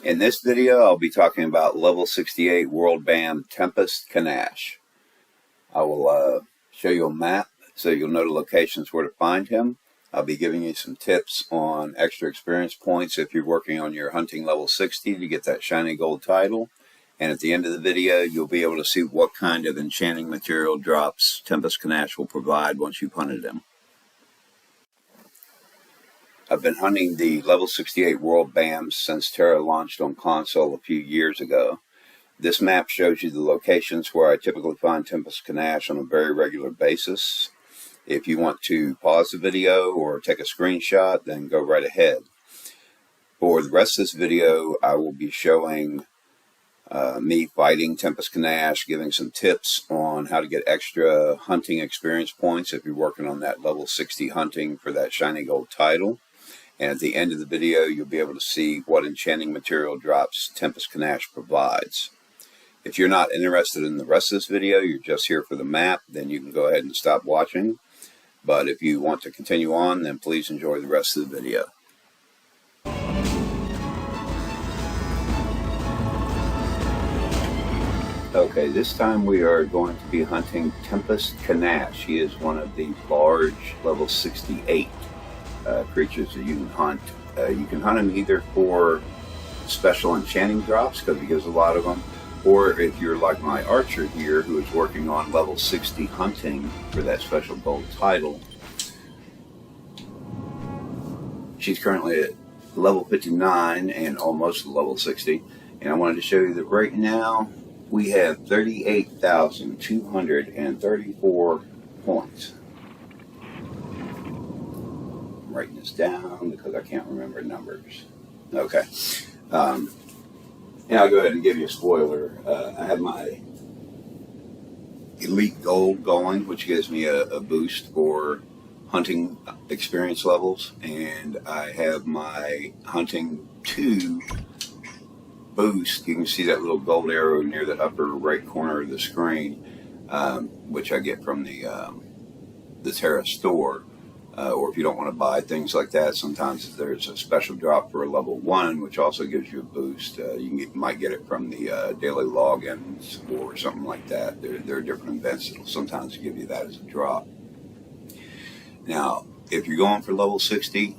In this video, I'll be talking about level 68 WBAM Tempest Kanash. I will show you a map so you'll know the locations where to find him. I'll be giving you some tips on extra experience points if you're working on your hunting level 60 to get that shiny gold title. And at the end of the video, you'll be able to see what kind of enchanting material drops Tempest Kanash will provide once you've hunted him. I've been hunting the level 68 WBAM since Tera launched on console a few years ago. This map shows you the locations where I typically find Tempest Kanash on a very regular basis. If you want to pause the video or take a screenshot, then go right ahead. For the rest of this video, I will be showing me fighting Tempest Kanash, giving some tips on how to get extra hunting experience points if you're working on that level 60 hunting for that shiny gold title. And at the end of the video, you'll be able to see what enchanting material drops Tempest Kanash provides. If you're not interested in the rest of this video, you're just here for the map, then you can go ahead and stop watching. But if you want to continue on, then please enjoy the rest of the video. Okay, this time we are going to be hunting Tempest Kanash. He is one of the large level 68 creatures that you can hunt. You can hunt him either for special enchanting drops, because he gives a lot of them, or if you're like my archer here who is working on level 60 hunting for that special gold title. She's currently at level 59 and almost level 60, and I wanted to show you that right now we have 38,234 points. I'm writing this down because I can't remember numbers. Okay. And I'll go ahead and give you a spoiler. I have my Elite Gold going, which gives me a boost for hunting experience levels, and I have my Hunting 2 boost. You can see that little gold arrow near the upper right corner of the screen, which I get from the Tera store. Or if you don't want to buy things like that, sometimes there's a special drop for a level 1, which also gives you a boost. You might get it from the daily logins or something like that. There are different events that will sometimes give you that as a drop. Now, if you're going for level 60,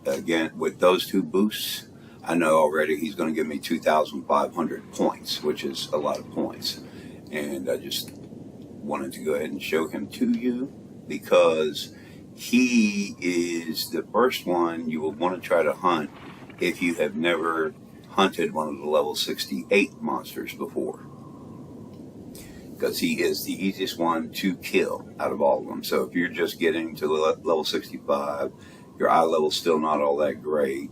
again, with those two boosts, I know already he's going to give me 2,500 points, which is a lot of points. And I just wanted to go ahead and show him to you because he is the first one you will want to try to hunt if you have never hunted one of the level 68 monsters before, because he is the easiest one to kill out of all of them. So if you're just getting to level 65, your eye level's still not all that great,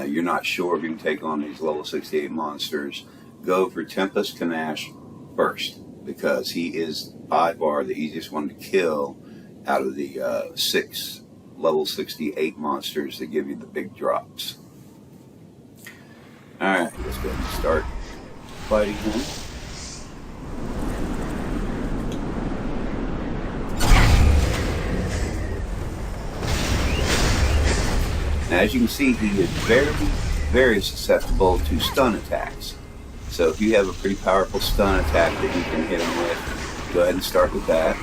you're not sure if you can take on these level 68 monsters, go for Tempest Kanash first, because he is by far the easiest one to kill out of the 6 level 68 monsters that give you the big drops. Alright, let's go ahead and start fighting him. Now, as you can see, he is very susceptible to stun attacks. So if you have a pretty powerful stun attack that you can hit him with, go ahead and start with that.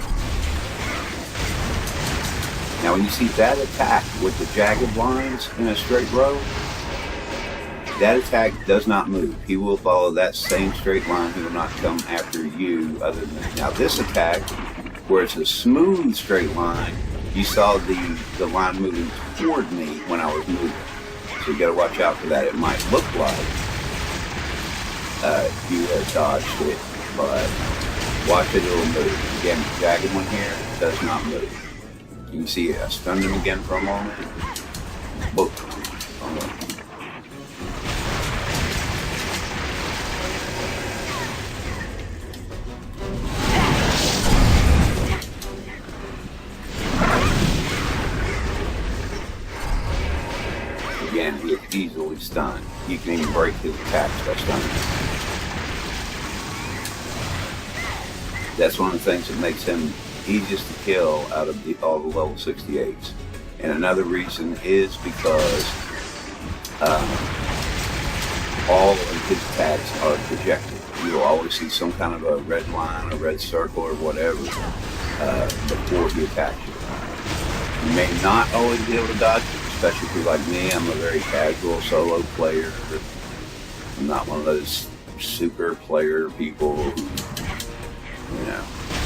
Now when you see that attack with the jagged lines in a straight row, that attack does not move. He will follow that same straight line. He will not come after you other than... Now this attack, where it's a smooth straight line, you saw the line moving toward me when I was moving. So you got to watch out for that. It might look like you have dodged it, but watch it, it'll move. Again, the jagged one here does not move. You can see I stunned him again for a moment. Boom. Again, he is easily stunned. You can even break his attacks by stunning him. That's one of the things that makes him easiest to kill out of all the level 68s. And another reason is because all of his attacks are projected. You will always see some kind of a red line, a red circle, or whatever before he attacks you. You may not always be able to dodge it, especially if you're like me. I'm a very casual solo player. I'm not one of those super player people who,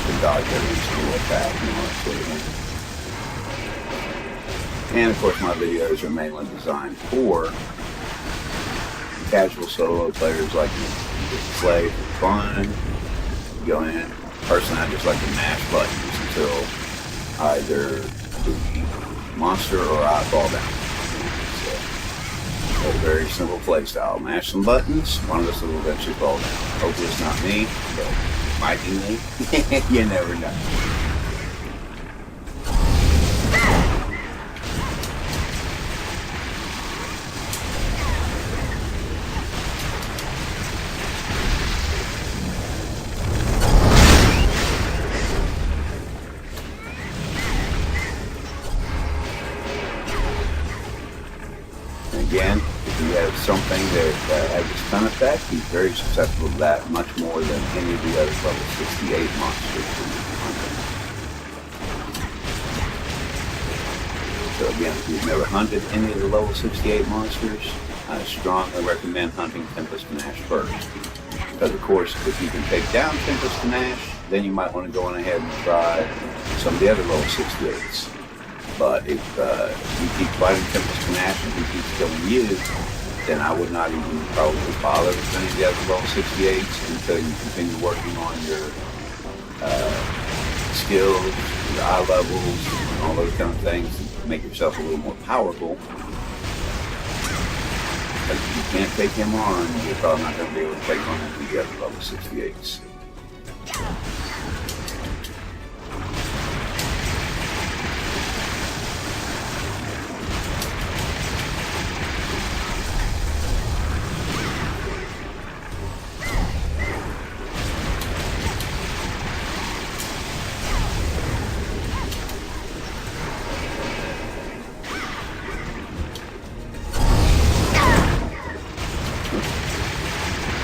can dodge every single attack and all that sort of thing. And of course, my videos are mainly designed for casual solo players like me. You play for fun, go in. Personally, I just like to mash buttons until either the monster or I fall down. So, a very simple play style. Mash some buttons, one of us will eventually fall down. Hopefully it's not me, but it might be me. You never know. Again, if you have something that has a stun effect, he's very susceptible to that, much more than any of the other level 68 monsters in hunting. So again, if you've never hunted any of the level 68 monsters, I strongly recommend hunting Tempest Kanash first. Because of course, if you can take down Tempest Kanash, then you might want to go on ahead and try some of the other level 68s. But if you keep fighting Tempest Kanash and he keeps killing you, then I would not even probably bother with any of the other level 68s until you continue working on your skills, your eye levels, and all those kind of things to make yourself a little more powerful. Because if you can't take him on, you're probably not going to be able to take on any of the other level 68s.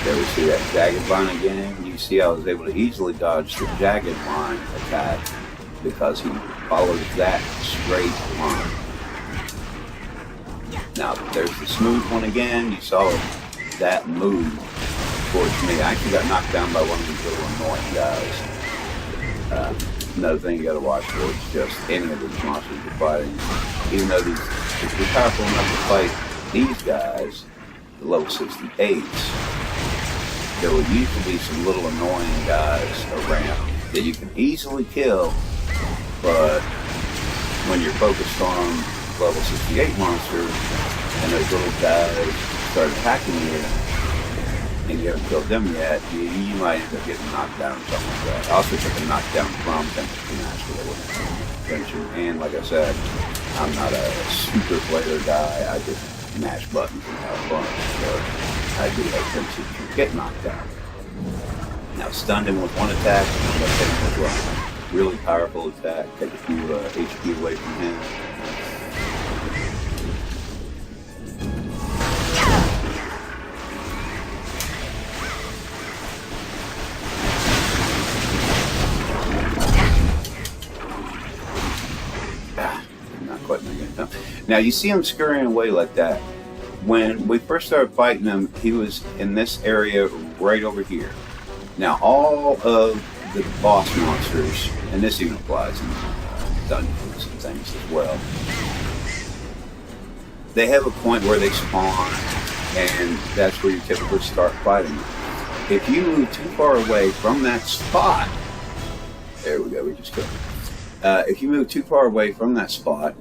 There we see that jagged line again. You see I was able to easily dodge the jagged line attack because he follows that straight line. Now there's the smooth one again. You saw that move towards me. I actually got knocked down by one of these little annoying guys. Another thing you got to watch for is just any of these monsters you're fighting. Even though if you're powerful enough to fight these guys, the level 68s, there will usually be some little annoying guys around that you can easily kill, but when you're focused on level 68 monsters and those little guys start attacking you and you haven't killed them yet, you might end up getting knocked down or something like that. I also took a knockdown from Tempest Kanash so they wouldn't venture. And like I said, I'm not a super player guy. I just mash buttons and have fun. So I do have tendency to get knocked out. Now stunned him with one attack, and let's hit him with one really powerful attack, take a few HP away from him. Not quite making it. Now you see him scurrying away like that. When we first started fighting him, he was in this area right over here. Now all of the boss monsters, and this even applies in dungeons and things as well, they have a point where they spawn, and that's where you typically start fighting them. If you move too far away from that spot, there we go, we just killed him. If you move too far away from that spot,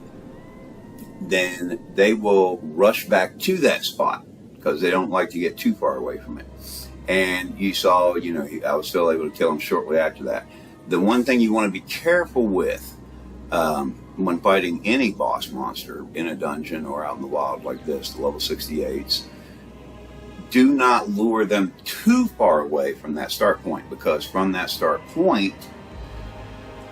then they will rush back to that spot because they don't like to get too far away from it. And you saw, I was still able to kill him shortly after that. The one thing you want to be careful with when fighting any boss monster in a dungeon or out in the wild like this, the level 68s, do not lure them too far away from that start point, because from that start point,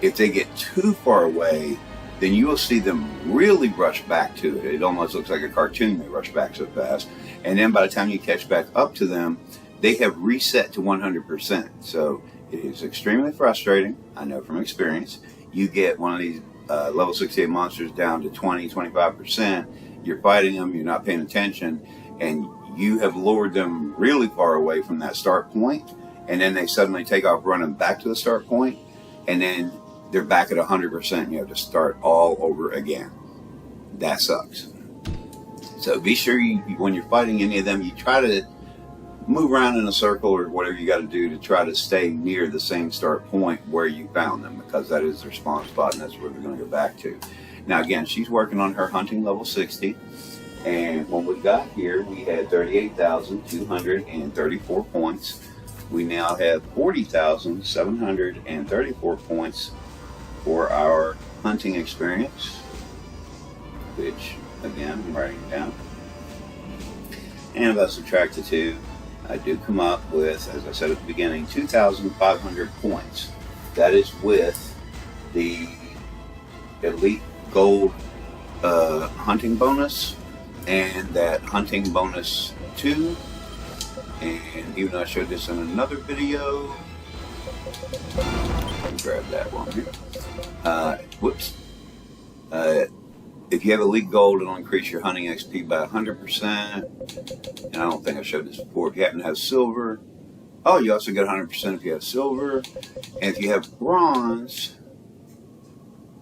if they get too far away, then you will see them really rush back to it. It almost looks like a cartoon, they rush back so fast. And then by the time you catch back up to them, they have reset to 100%. So it is extremely frustrating. I know from experience. You get one of these level 68 monsters down to 20, 25%. You're fighting them, you're not paying attention, and you have lured them really far away from that start point, and then they suddenly take off running back to the start point, and then they're back at 100%, and you have to start all over again. That sucks. So be sure when you're fighting any of them, you try to move around in a circle or whatever you got to do to try to stay near the same start point where you found them, because that is their spawn spot and that's where they're going to go back to. Now again, she's working on her hunting level 60, and when we got here we had 38,234 points. We now have 40,734 points for our hunting experience, which again I'm writing down. And if I subtract the two, I do come up with, as I said at the beginning, 2,500 points. That is with the Elite Gold hunting bonus and that hunting bonus 2. And even though I showed this in another video, let me grab that one here. Whoops. If you have Elite Gold, it'll increase your hunting XP by 100%. And I don't think I showed this before. If you happen to have silver, oh, you also get 100% if you have silver. And if you have bronze,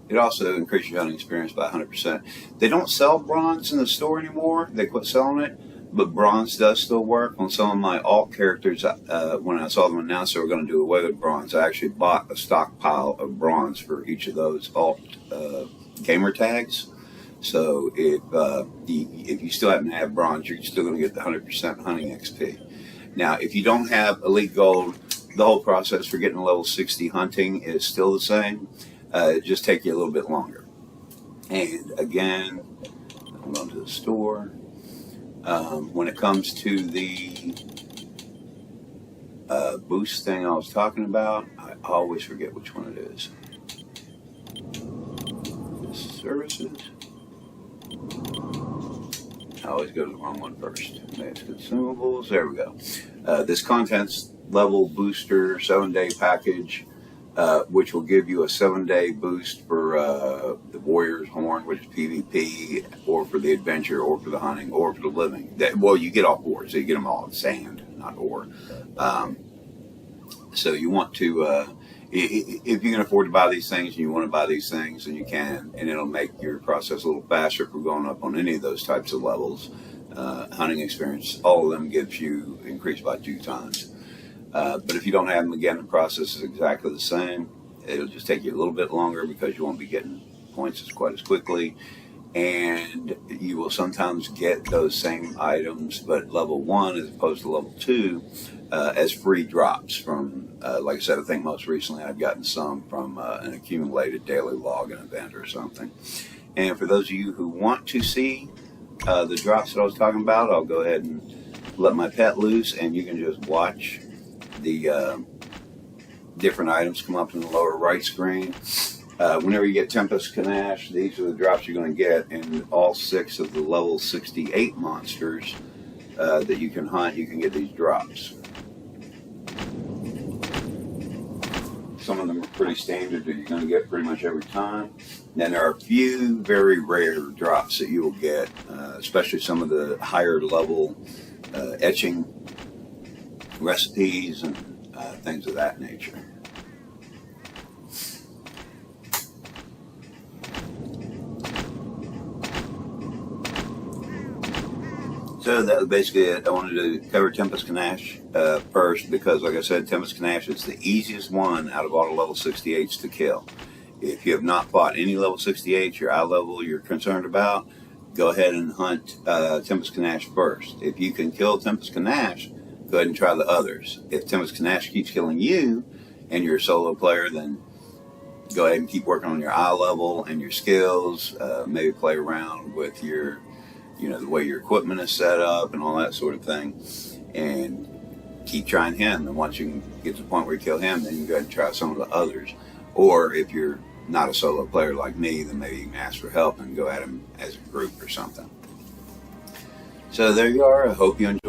it also increases your hunting experience by 100%. They don't sell bronze in the store anymore. They quit selling it. But bronze does still work. On some of my alt characters, when I saw them announce they were going to do away with bronze, I actually bought a stockpile of bronze for each of those alt gamer tags. So if you still happen to have bronze, you're still going to get the 100% hunting XP. Now, if you don't have Elite Gold, the whole process for getting level 60 hunting is still the same. It just takes you a little bit longer. And again, I'm going to the store. When it comes to the boost thing I was talking about, I always forget which one it is. Services. I always go to the wrong one first. That's consumables. There we go. This contents level booster 7-day package, which will give you a 7-day boost for the Warrior's Horn, which is PvP, or for the adventure, or for the hunting, or for the living. Well, you get all four, so you get them all in sand, not ore. So you want to, if you can afford to buy these things and you want to buy these things, then you can, and it'll make your process a little faster if we're going up on any of those types of levels. Hunting experience, all of them gives you increased by 2 times. But if you don't have them, again, the process is exactly the same. It'll just take you a little bit longer because you won't be getting points quite as quickly. And you will sometimes get those same items, but level 1 as opposed to level 2, as free drops from, like I said, I think most recently I've gotten some from an accumulated daily login event or something. And for those of you who want to see the drops that I was talking about, I'll go ahead and let my pet loose, and you can just watch the different items come up in the lower right screen. Whenever you get Tempest Kanash, these are the drops you're going to get, and all 6 of the level 68 monsters that you can hunt, you can get these drops. Some of them are pretty standard that you're going to get pretty much every time. Then there are a few very rare drops that you will get, especially some of the higher level etching recipes and things of that nature. So that was basically it. I wanted to cover Tempest Kanash first because, like I said, Tempest Kanash is the easiest one out of all the level 68s to kill. If you have not fought any level 68s, your eye level you're concerned about, go ahead and hunt Tempest Kanash first. If you can kill Tempest Kanash, go ahead and try the others. If Tempest Kanash keeps killing you and you're a solo player, then go ahead and keep working on your eye level and your skills. Maybe play around with your, the way your equipment is set up and all that sort of thing. And keep trying him. And once you can get to the point where you kill him, then you can go ahead and try some of the others. Or if you're not a solo player like me, then maybe you can ask for help and go at him as a group or something. So there you are. I hope you enjoyed.